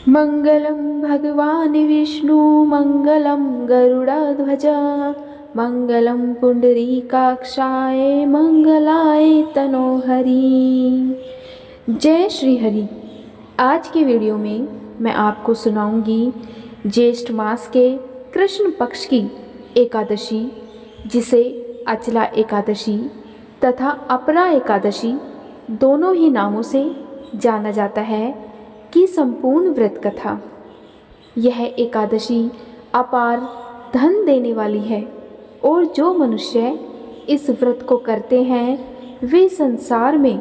मंगलम भगवान विष्णु मंगलम गरुड़ध्वज मंगलम पुंडरीकाक्षाय मंगलाय तनोहरि। जय श्री हरि। आज की वीडियो में मैं आपको सुनाऊंगी ज्येष्ठ मास के कृष्ण पक्ष की एकादशी, जिसे अचला एकादशी तथा अपरा एकादशी दोनों ही नामों से जाना जाता है, की संपूर्ण व्रत कथा। यह एकादशी अपार धन देने वाली है और जो मनुष्य इस व्रत को करते हैं वे संसार में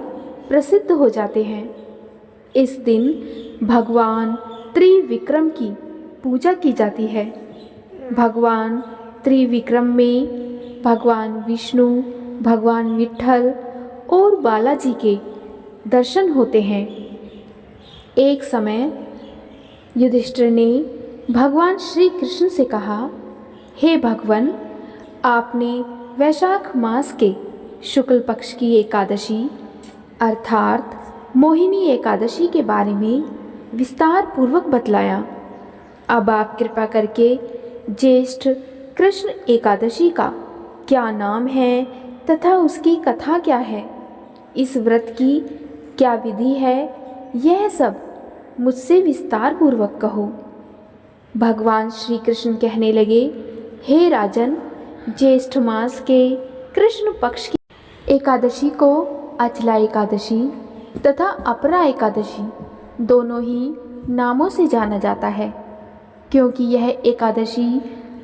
प्रसिद्ध हो जाते हैं। इस दिन भगवान त्रिविक्रम की पूजा की जाती है। भगवान त्रिविक्रम में भगवान विष्णु, भगवान विट्ठल और बालाजी के दर्शन होते हैं। एक समय युधिष्ठिर ने भगवान श्री कृष्ण से कहा, हे भगवान, आपने वैशाख मास के शुक्ल पक्ष की एकादशी अर्थात मोहिनी एकादशी के बारे में विस्तार पूर्वक बतलाया। अब आप कृपा करके ज्येष्ठ कृष्ण एकादशी का क्या नाम है तथा उसकी कथा क्या है, इस व्रत की क्या विधि है, यह सब मुझसे विस्तार पूर्वक कहो। भगवान श्री कृष्ण कहने लगे, हे राजन, ज्येष्ठ मास के कृष्ण पक्ष की एकादशी को अचला एकादशी तथा अपरा एकादशी दोनों ही नामों से जाना जाता है, क्योंकि यह एकादशी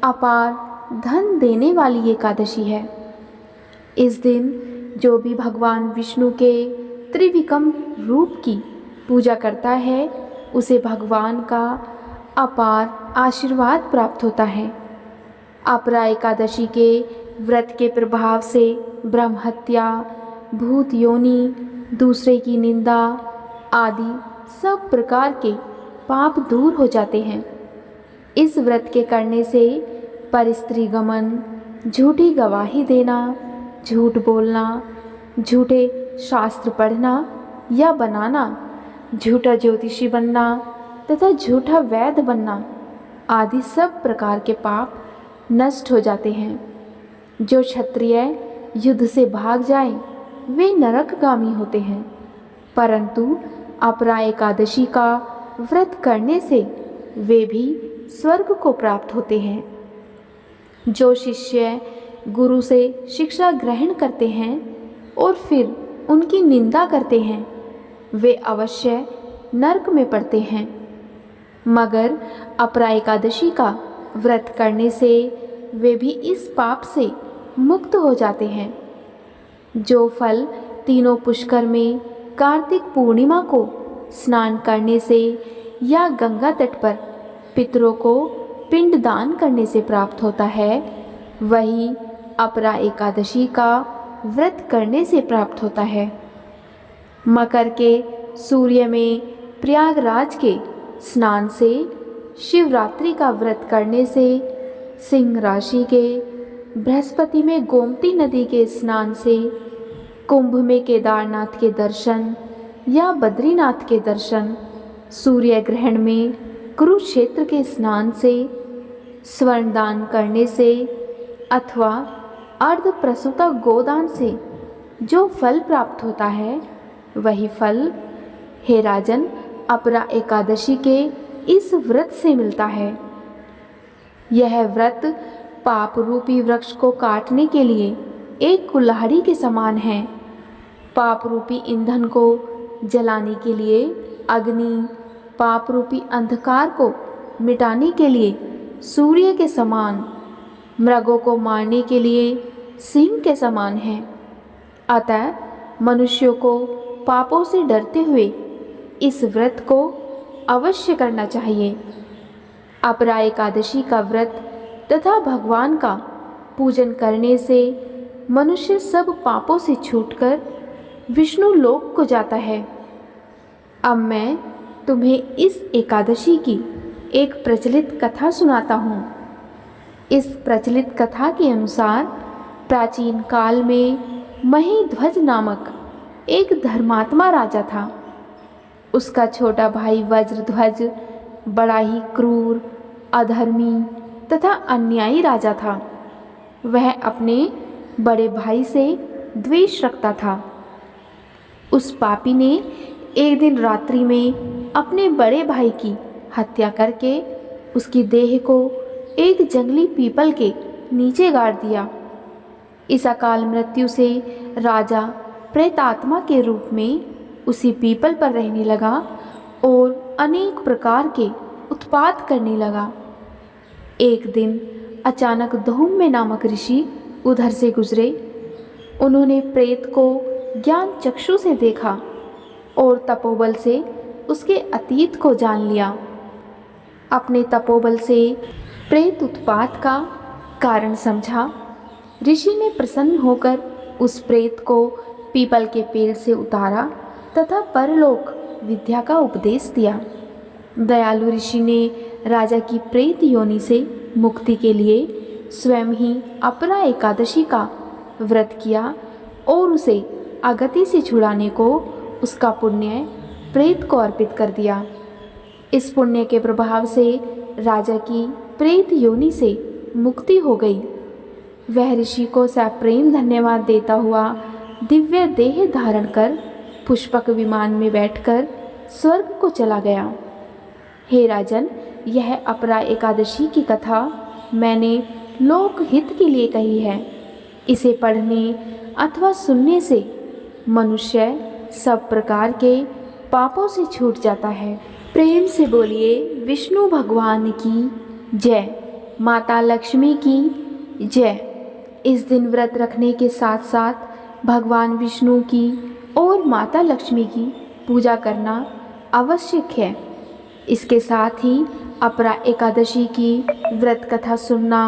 अपार धन देने वाली एकादशी है। इस दिन जो भी भगवान विष्णु के त्रिविक्रम रूप की पूजा करता है उसे भगवान का अपार आशीर्वाद प्राप्त होता है। अपरा एकादशी के व्रत के प्रभाव से ब्रह्म हत्या, भूत योनि, दूसरे की निंदा आदि सब प्रकार के पाप दूर हो जाते हैं। इस व्रत के करने से परस्त्री गमन, झूठी गवाही देना, झूठ बोलना, झूठे शास्त्र पढ़ना या बनाना, झूठा ज्योतिषी बनना तथा झूठा वैद्य बनना आदि सब प्रकार के पाप नष्ट हो जाते हैं। जो क्षत्रिय युद्ध से भाग जाए वे नरकगामी होते हैं, परंतु अपरा एकादशी का व्रत करने से वे भी स्वर्ग को प्राप्त होते हैं। जो शिष्य गुरु से शिक्षा ग्रहण करते हैं और फिर उनकी निंदा करते हैं वे अवश्य नरक में पड़ते हैं, मगर अपरा एकादशी का व्रत करने से वे भी इस पाप से मुक्त हो जाते हैं। जो फल तीनों पुष्कर में कार्तिक पूर्णिमा को स्नान करने से या गंगा तट पर पितरों को पिंडदान करने से प्राप्त होता है, वही अपरा एकादशी का व्रत करने से प्राप्त होता है। मकर के सूर्य में प्रयागराज के स्नान से, शिवरात्रि का व्रत करने से, सिंह राशि के बृहस्पति में गोमती नदी के स्नान से, कुंभ में केदारनाथ के दर्शन या बद्रीनाथ के दर्शन, सूर्य ग्रहण में कुरुक्षेत्र के स्नान से, स्वर्ण दान करने से अथवा अर्ध प्रसूता गोदान से जो फल प्राप्त होता है वही फल, हे राजन, अपरा एकादशी के इस व्रत से मिलता है। यह व्रत पाप रूपी वृक्ष को काटने के लिए एक कुल्हाड़ी के समान है। पाप रूपी ईंधन को जलाने के लिए अग्नि, पाप रूपी अंधकार को मिटाने के लिए सूर्य के समान, मृगों को मारने के लिए सिंह के समान है। अतः मनुष्यों को पापों से डरते हुए इस व्रत को अवश्य करना चाहिए। अपरा एकादशी का व्रत तथा भगवान का पूजन करने से मनुष्य सब पापों से छूटकर विष्णु लोक को जाता है। अब मैं तुम्हें इस एकादशी की एक प्रचलित कथा सुनाता हूँ। इस प्रचलित कथा के अनुसार प्राचीन काल में महीध्वज नामक एक धर्मात्मा राजा था। उसका छोटा भाई वज्रध्वज बड़ा ही क्रूर, अधर्मी तथा अन्यायी राजा था। वह अपने बड़े भाई से द्वेष रखता था। उस पापी ने एक दिन रात्रि में अपने बड़े भाई की हत्या करके उसकी देह को एक जंगली पीपल के नीचे गाड़ दिया। इस अकाल मृत्यु से राजा प्रेतात्मा के रूप में उसी पीपल पर रहने लगा और अनेक प्रकार के उत्पात करने लगा। एक दिन अचानक धूम्य नामक ऋषि उधर से गुजरे। उन्होंने प्रेत को ज्ञान चक्षु से देखा और तपोबल से उसके अतीत को जान लिया। अपने तपोबल से प्रेत उत्पात का कारण समझा। ऋषि ने प्रसन्न होकर उस प्रेत को पीपल के पेड़ से उतारा तथा परलोक विद्या का उपदेश दिया। दयालु ऋषि ने राजा की प्रेत योनि से मुक्ति के लिए स्वयं ही अपरा एकादशी का व्रत किया और उसे अगति से छुड़ाने को उसका पुण्य प्रेत को अर्पित कर दिया। इस पुण्य के प्रभाव से राजा की प्रेत योनि से मुक्ति हो गई। वह ऋषि को सप्रेम धन्यवाद देता हुआ दिव्य देह धारण कर पुष्पक विमान में बैठकर स्वर्ग को चला गया। हे राजन, यह अपरा एकादशी की कथा मैंने लोकहित के लिए कही है। इसे पढ़ने अथवा सुनने से मनुष्य सब प्रकार के पापों से छूट जाता है। प्रेम से बोलिए विष्णु भगवान की जय, माता लक्ष्मी की जय। इस दिन व्रत रखने के साथ साथ भगवान विष्णु की और माता लक्ष्मी की पूजा करना आवश्यक है। इसके साथ ही अपरा एकादशी की व्रत कथा सुनना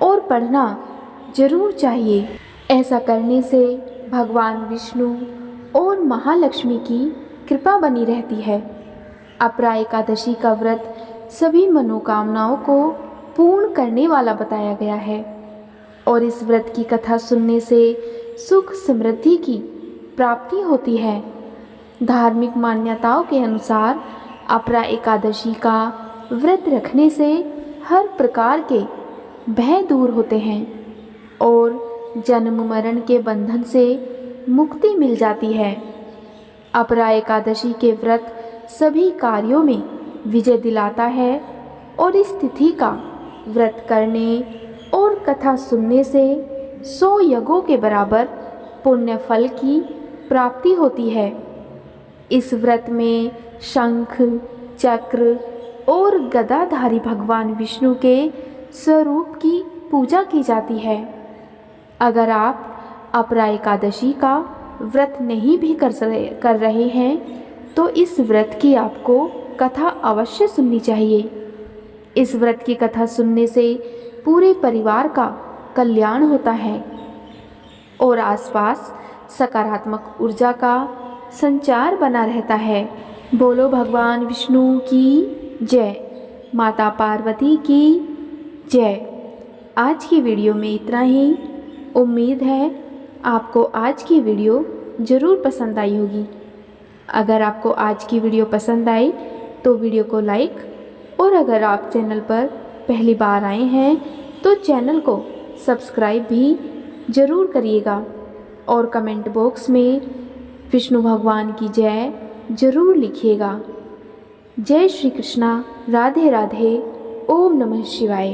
और पढ़ना जरूर चाहिए। ऐसा करने से भगवान विष्णु और महालक्ष्मी की कृपा बनी रहती है। अपरा एकादशी का व्रत सभी मनोकामनाओं को पूर्ण करने वाला बताया गया है और इस व्रत की कथा सुनने से सुख समृद्धि की प्राप्ति होती है। धार्मिक मान्यताओं के अनुसार अपरा एकादशी का व्रत रखने से हर प्रकार के भय दूर होते हैं और जन्म मरण के बंधन से मुक्ति मिल जाती है। अपरा एकादशी के व्रत सभी कार्यों में विजय दिलाता है और इस तिथि का व्रत करने और कथा सुनने से 100 यज्ञों के बराबर पुण्य फल की प्राप्ति होती है। इस व्रत में शंख, चक्र और गदाधारी भगवान विष्णु के स्वरूप की पूजा की जाती है। अगर आप अपरा एकादशी का व्रत नहीं भी कर रहे हैं तो इस व्रत की आपको कथा अवश्य सुननी चाहिए। इस व्रत की कथा सुनने से पूरे परिवार का कल्याण होता है और आसपास सकारात्मक ऊर्जा का संचार बना रहता है। बोलो भगवान विष्णु की जय, माता पार्वती की जय। आज की वीडियो में इतना ही। उम्मीद है आपको आज की वीडियो ज़रूर पसंद आई होगी। अगर आपको आज की वीडियो पसंद आई तो वीडियो को लाइक, और अगर आप चैनल पर पहली बार आए हैं तो चैनल को सब्सक्राइब भी ज़रूर करिएगा और कमेंट बॉक्स में विष्णु भगवान की जय ज़रूर लिखिएगा। जय श्री कृष्णा, राधे राधे, ओम नमः शिवाय।